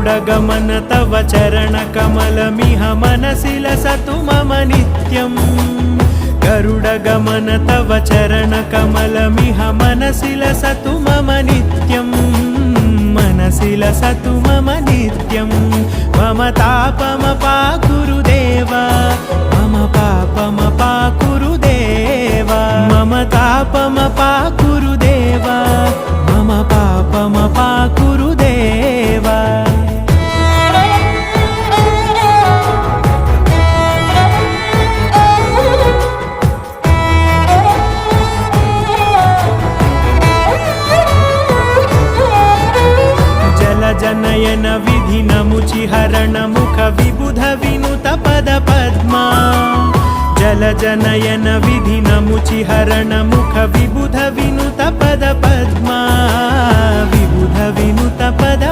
गरुडगमन तव चरणकमलमिह मनसि लसतु मम नित्यम् गरुडगमन तव चरणकमलमिह मनसि लसतु मम नित्यम् मनसि लसतु मम नित्यं मम तापमपाकुरु देवा मम पापमपाकुरु देवा मम तापमपाकुरु देवा मम पापमपाकुरु देवा जनयन विधिन मुचिहरण मुख विबुध विनुत पद पद्मा जल जनयन विधिन मुचिहरण मुख विबुध विनुत पद पद्मा विबुध विनुत पद